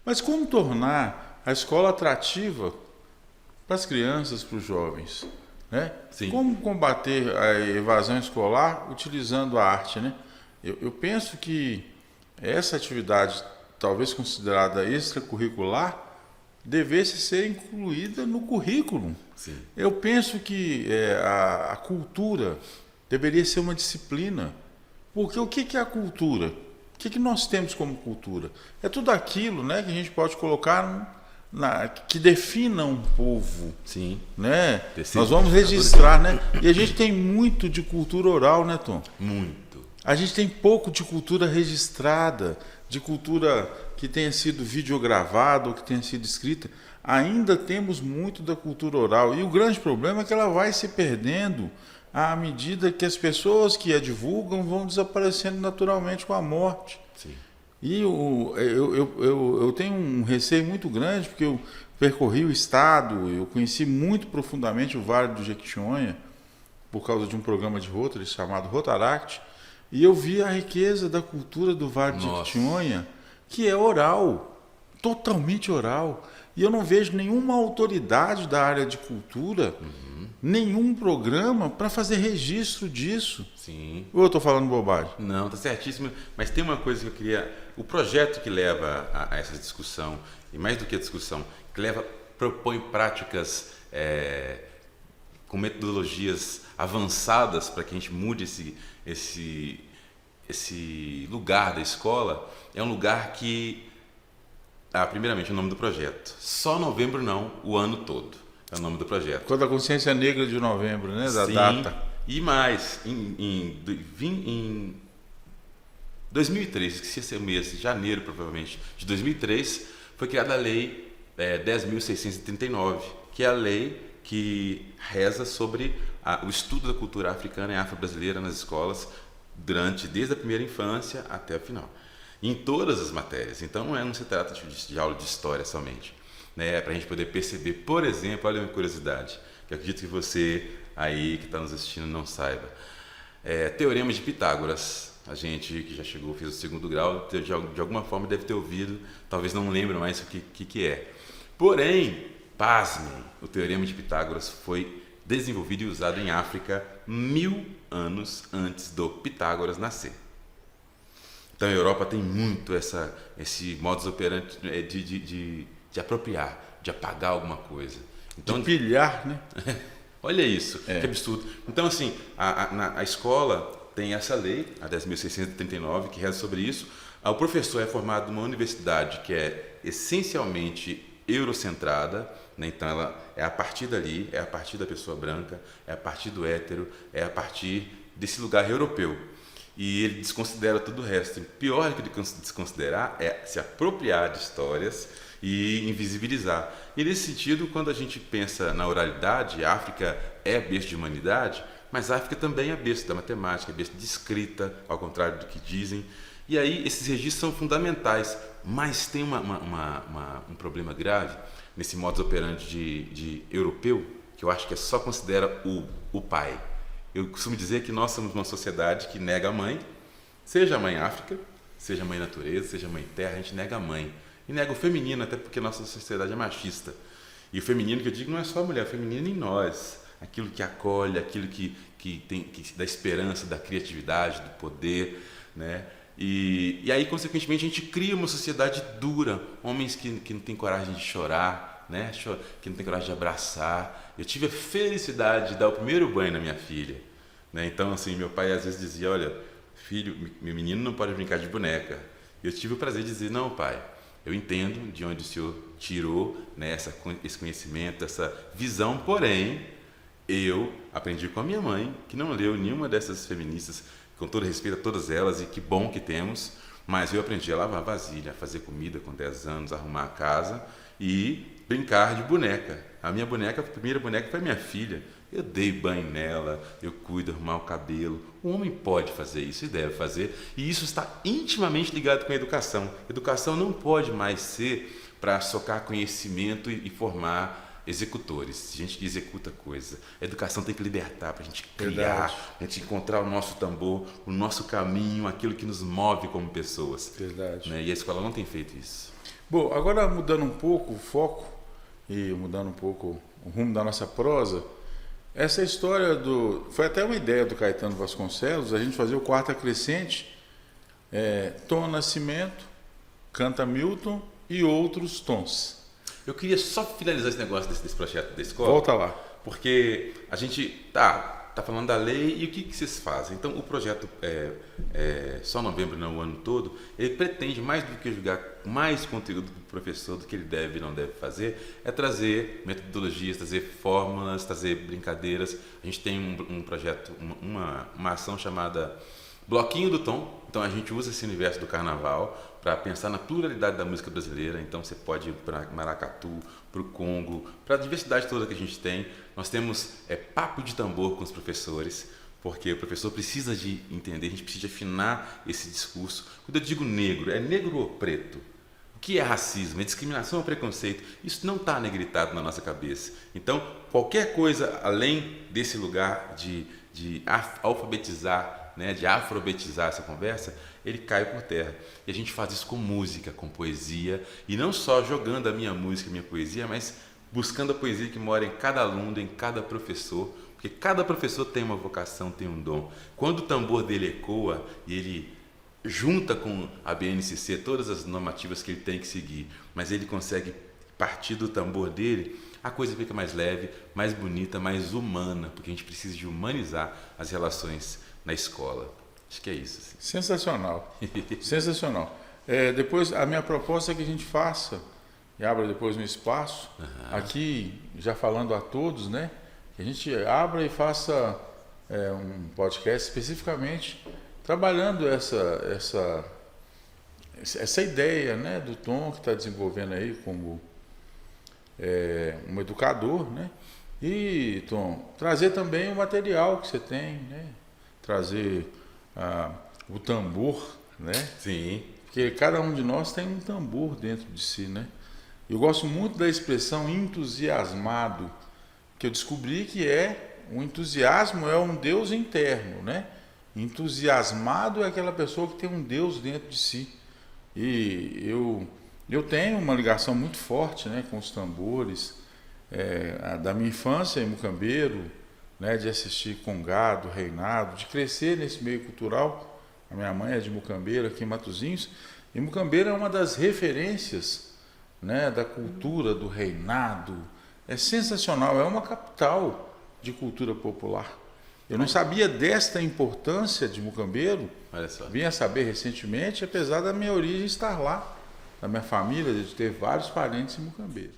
Mas como tornar a escola atrativa para as crianças, para os jovens, né? Sim. Como combater a evasão escolar utilizando a arte, né? Eu penso que essa atividade, talvez considerada extracurricular, devesse ser incluída no currículo. Sim. Eu penso que a cultura deveria ser uma disciplina. Porque o que é a cultura? O que nós temos como cultura? É tudo aquilo, né, que a gente pode colocar que defina um povo. Sim. Né? Terceiro Nós vamos registrar, né? E a gente tem muito de cultura oral, né, Tom? Muito. A gente tem pouco de cultura registrada, de cultura que tenha sido videogravada ou que tenha sido escrita. Ainda temos muito da cultura oral. E o grande problema é que ela vai se perdendo à medida que as pessoas que a divulgam vão desaparecendo naturalmente com a morte. Sim. E eu tenho um receio muito grande, porque eu percorri o estado, eu conheci muito profundamente o Vale do Jequitinhonha, por causa de um programa de Rotary chamado Rotaract, e eu vi a riqueza da cultura do Vale do Jequitinhonha, que é oral, totalmente oral. E eu não vejo nenhuma autoridade da área de cultura, nenhum programa para fazer registro disso. Sim. Ou eu estou falando bobagem? Não, está certíssimo. Mas tem uma coisa que eu queria... O projeto que leva a essa discussão, e mais do que a discussão, que propõe práticas com metodologias avançadas para que a gente mude esse lugar da escola, é um lugar que... primeiramente, o nome do projeto. Só novembro não, o ano todo. É o nome do projeto. Quando a consciência negra de novembro, né? Da Sim, data. E mais, em 2003, que ia ser o mês de janeiro, provavelmente, de 2003, foi criada a Lei 10.639, que é a lei que reza sobre o estudo da cultura africana e afro-brasileira nas escolas desde a primeira infância até o final. Em todas as matérias. Então não se trata de aula de história somente. Né? Para a gente poder perceber, por exemplo, olha uma curiosidade, que eu acredito que você aí que está nos assistindo não saiba. Teorema de Pitágoras. A gente que já chegou, fez o segundo grau, de alguma forma deve ter ouvido, talvez não lembre mais o que é. Porém, pasmem, o Teorema de Pitágoras foi desenvolvido e usado em África 1000 anos antes do Pitágoras nascer. Então a Europa tem muito esse modus operandi de apropriar, de apagar alguma coisa. Então, de pilhar, né? Olha isso, que absurdo. Então, assim, a escola tem essa lei, a 10.639, que reza sobre isso. O professor é formado numa universidade que é essencialmente eurocentrada, né? Então ela é a partir dali, é a partir da pessoa branca, é a partir do hétero, é a partir desse lugar europeu. E ele desconsidera todo o resto. E pior do que desconsiderar é se apropriar de histórias e invisibilizar. E nesse sentido, quando a gente pensa na oralidade, a África é berço de humanidade, mas a África também é berço da matemática, é berço de escrita, ao contrário do que dizem. E aí esses registros são fundamentais, mas tem um problema grave nesse modus operandi de europeu, que eu acho que só considera o pai. Eu costumo dizer que nós somos uma sociedade que nega a mãe, seja a mãe África, seja a mãe natureza, seja a mãe terra, a gente nega a mãe. E nega o feminino, até porque nossa sociedade é machista. E o feminino que eu digo não é só a mulher, é o feminino em nós. Aquilo que acolhe, aquilo que dá esperança, da criatividade, do poder, né? E aí, consequentemente, a gente cria uma sociedade dura, homens que não têm coragem de chorar, né? Que não têm coragem de abraçar. Eu tive a felicidade de dar o primeiro banho na minha filha, né? Então, assim, meu pai às vezes dizia, olha, filho, meu menino não pode brincar de boneca. Eu tive o prazer de dizer, não, pai, eu entendo de onde o senhor tirou, né, esse conhecimento, essa visão, porém, eu aprendi com a minha mãe, que não leu nenhuma dessas feministas, com todo respeito a todas elas, e que bom que temos, mas eu aprendi a lavar vasilha, a fazer comida com 10 anos, a arrumar a casa e brincar de boneca. A primeira boneca foi minha filha. Eu dei banho nela, eu cuido, arrumar o cabelo. O homem pode fazer isso e deve fazer, e isso está intimamente ligado com a educação. Educação não pode mais ser para socar conhecimento e formar executores, gente que executa coisa. A educação tem que libertar para a gente criar, a gente encontrar o nosso tambor, o nosso caminho, aquilo que nos move como pessoas. Verdade. Né? E a escola não tem feito isso. Bom, agora mudando um pouco o foco e mudando um pouco o rumo da nossa prosa, essa história foi até uma ideia do Caetano Vasconcelos, a gente fazer o Quarta Crescente, Tom Nascimento, Canta Milton e outros tons. Eu queria só finalizar esse negócio desse projeto da escola. Volta lá. Porque a gente tá falando da lei e o que vocês fazem. Então, o projeto Só Novembro Não o ano todo, ele pretende, mais do que jogar mais conteúdo para o professor do que ele deve e não deve fazer, é trazer metodologias, trazer fórmulas, trazer brincadeiras. A gente tem um projeto, uma ação chamada Bloquinho do Tom. Então, a gente usa esse universo do carnaval para pensar na pluralidade da música brasileira. Então você pode ir para maracatu, para o Congo, para a diversidade toda que a gente tem. Nós temos papo de tambor com os professores, porque o professor precisa de entender, a gente precisa de afinar esse discurso. Quando eu digo negro, é negro ou preto? O que é racismo? É discriminação ou preconceito? Isso não está negritado na nossa cabeça. Então, qualquer coisa além desse lugar de alfabetizar, de afrobetizar essa conversa, ele cai por terra. E a gente faz isso com música, com poesia, e não só jogando a minha música, a minha poesia, mas buscando a poesia que mora em cada aluno, em cada professor, porque cada professor tem uma vocação, tem um dom. Quando o tambor dele ecoa e ele junta com a BNCC todas as normativas que ele tem que seguir, mas ele consegue partir do tambor dele, a coisa fica mais leve, mais bonita, mais humana, porque a gente precisa de humanizar as relações na escola. Acho que é isso. Assim. Sensacional. Sensacional. Depois, a minha proposta é que a gente faça, e abra depois um espaço, aqui, já falando a todos, que a gente abra e faça um podcast especificamente trabalhando essa ideia do Tom que está desenvolvendo aí como um educador, E, Tom, trazer também o material que você tem, trazer o tambor, Sim. Porque cada um de nós tem um tambor dentro de si, Eu gosto muito da expressão entusiasmado, que eu descobri que o entusiasmo é um Deus interno, Entusiasmado é aquela pessoa que tem um Deus dentro de si. E eu tenho uma ligação muito forte, com os tambores, da minha infância em Mucambeiro, de assistir Congado, Reinado, de crescer nesse meio cultural. A minha mãe é de Mucambeiro, aqui em Matosinhos, e Mucambeiro é uma das referências da cultura do reinado. É sensacional, é uma capital de cultura popular. Eu não sabia desta importância de Mucambeiro, Olha só. Vim a saber recentemente, apesar da minha origem estar lá, da minha família, de ter vários parentes em Mucambeiro.